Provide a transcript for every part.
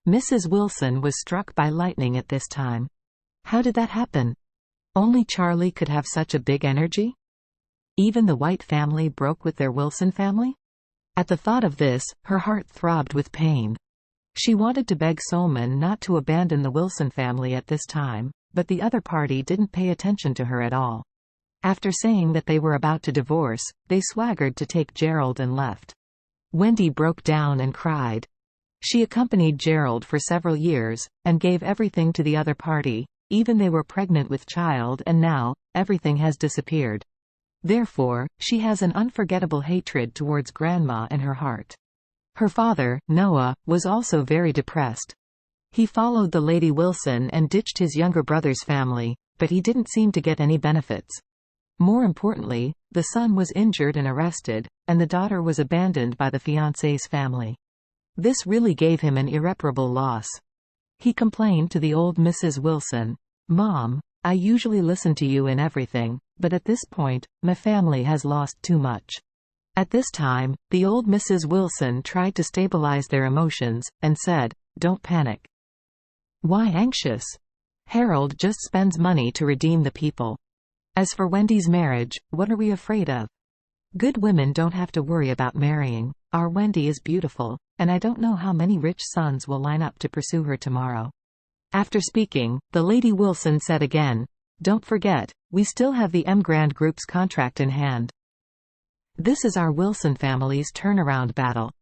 Mrs. Wilson was struck by lightning at this time. How did that happen? Only Charlie could have such a big energy? Even the White family broke with their Wilson family? At the thought of this, her heart throbbed with pain. She wanted to beg Solomon not to abandon the Wilson family at this time, but the other party didn't pay attention to her at all. After saying that they were about to divorce, they swaggered to take Gerald and left. Wendy broke down and cried. She accompanied Gerald for several years, and gave everything to the other party, even they were pregnant with child, and now, everything has disappeared. Therefore, she has an unforgettable hatred towards Grandma in her heart. Her father, Noah, was also very depressed. He followed the Lady Wilson and ditched his younger brother's family, but he didn't seem to get any benefits. More importantly, the son was injured and arrested, and the daughter was abandoned by the fiancé's family. This really gave him an irreparable loss. He complained to the old Mrs. Wilson, "Mom, I usually listen to you in everything, but at this point, my family has lost too much." At this time, the old Mrs. Wilson tried to stabilize their emotions, and said, "Don't panic. Why anxious? Harold just spends money to redeem the people. As for Wendy's marriage, what are we afraid of? Good women don't have to worry about marrying. Our Wendy is beautiful, and I don't know how many rich sons will line up to pursue her tomorrow." After speaking, the Lady Wilson said again, "Don't forget, we still have the Grand Group's contract in hand. This is our Wilson family's turnaround battle.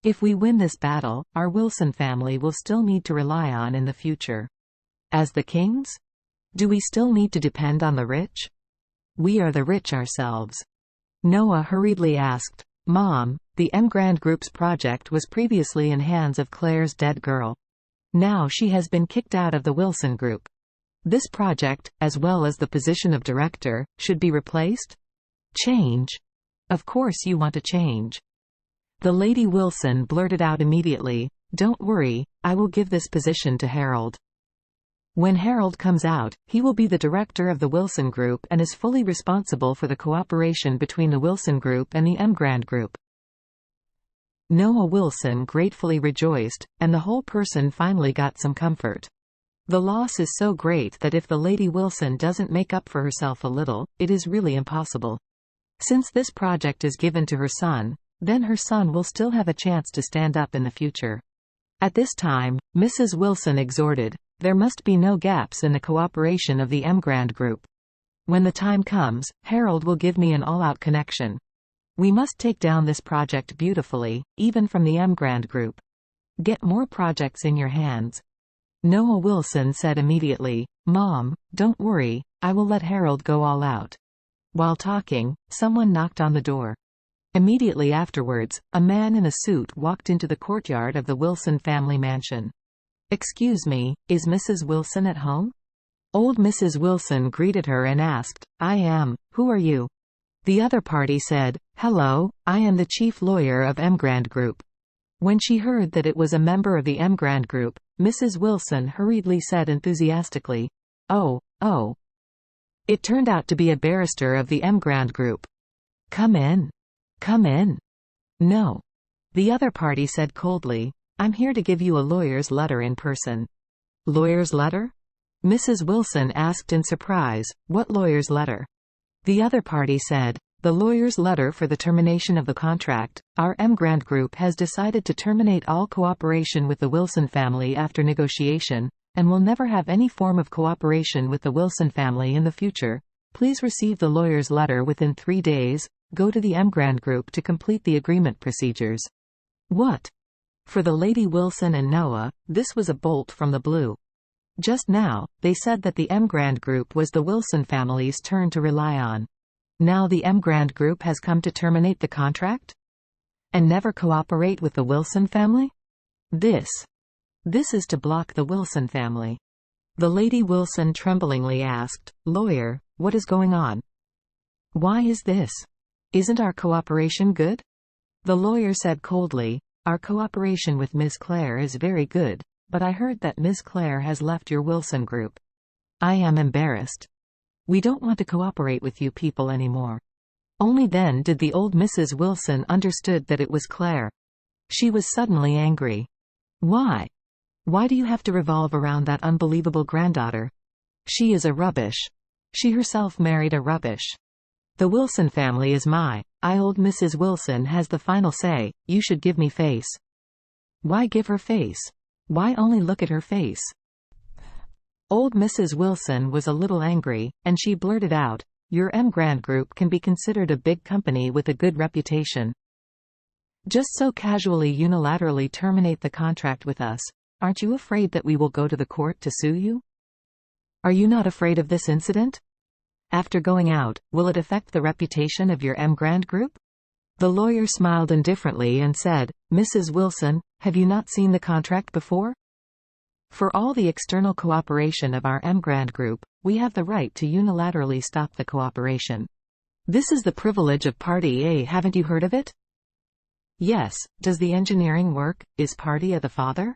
If we win this battle, our Wilson family will still need to rely on in the future. As the kings? Do we still need to depend on the rich? We are the rich ourselves." Noah hurriedly asked, "Mom, the Grand Group's project was previously in hands of Claire's dead girl. Now she has been kicked out of the Wilson Group. This project, as well as the position of director, should be replaced? Change? Of course you want to change." The Lady Wilson blurted out immediately, "Don't worry, I will give this position to Harold. When Harold comes out, he will be the director of the Wilson Group and is fully responsible for the cooperation between the Wilson Group and the Grand Group." Noah Wilson gratefully rejoiced, and the whole person finally got some comfort. The loss is so great that if the Lady Wilson doesn't make up for herself a little, it is really impossible. Since this project is given to her son, then her son will still have a chance to stand up in the future. At this time, Mrs. Wilson exhorted, "There must be no gaps in the cooperation of the Grand Group. When the time comes, Harold will give me an all-out connection. We must take down this project beautifully, even from the Grand Group. Get more projects in your hands." Noah Wilson said immediately, "Mom, don't worry, I will let Harold go all out." While talking, someone knocked on the door. Immediately afterwards, a man in a suit walked into the courtyard of the Wilson family mansion. "Excuse me, is Mrs. Wilson at home?" Old Mrs. Wilson greeted her and asked, "I am. Who are you?" The other party said, "Hello, I am the chief lawyer of Grand Group." When she heard that it was a member of the Grand Group, Mrs. Wilson hurriedly said enthusiastically, "Oh. It turned out to be a barrister of the Grand Group. Come in. Come in." "No." The other party said coldly, "I'm here to give you a lawyer's letter in person." "Lawyer's letter?" Mrs. Wilson asked in surprise, "What lawyer's letter?" The other party said, "The lawyer's letter for the termination of the contract. Our Grand Group has decided to terminate all cooperation with the Wilson family after negotiation, and will never have any form of cooperation with the Wilson family in the future. Please receive the lawyer's letter within 3 days. Go to the Grand Group to complete the agreement procedures." What? For the Lady Wilson and Noah, this was a bolt from the blue. Just now, they said that the Grand Group was the Wilson family's turn to rely on. Now the Grand Group has come to terminate the contract? And never cooperate with the Wilson family? This is to block the Wilson family. The Lady Wilson tremblingly asked, "Lawyer, what is going on? Why is this? Isn't our cooperation good?" The lawyer said coldly, "Our cooperation with Miss Claire is very good, but I heard that Miss Claire has left your Wilson Group. I am embarrassed. We don't want to cooperate with you people anymore." Only then did the old Mrs. Wilson understood that it was Claire. She was suddenly angry. "Why? Why do you have to revolve around that unbelievable granddaughter? She is a rubbish. She herself married a rubbish. The Wilson family is old Mrs. Wilson has the final say. You should give me face. Why give her face? Why only look at her face? Old Mrs. Wilson was a little angry, and she blurted out, "Your Grand Group can be considered a big company with a good reputation. Just so casually unilaterally terminate the contract with us. Aren't you afraid that we will go to the court to sue you? Are you not afraid of this incident? After going out, will it affect the reputation of your Grand Group?" The lawyer smiled indifferently and said, "Mrs. Wilson, have you not seen the contract before? For all the external cooperation of our Grand Group, we have the right to unilaterally stop the cooperation. This is the privilege of Party A. Haven't you heard of it?" "Yes, does the engineering work? Is Party A the father?"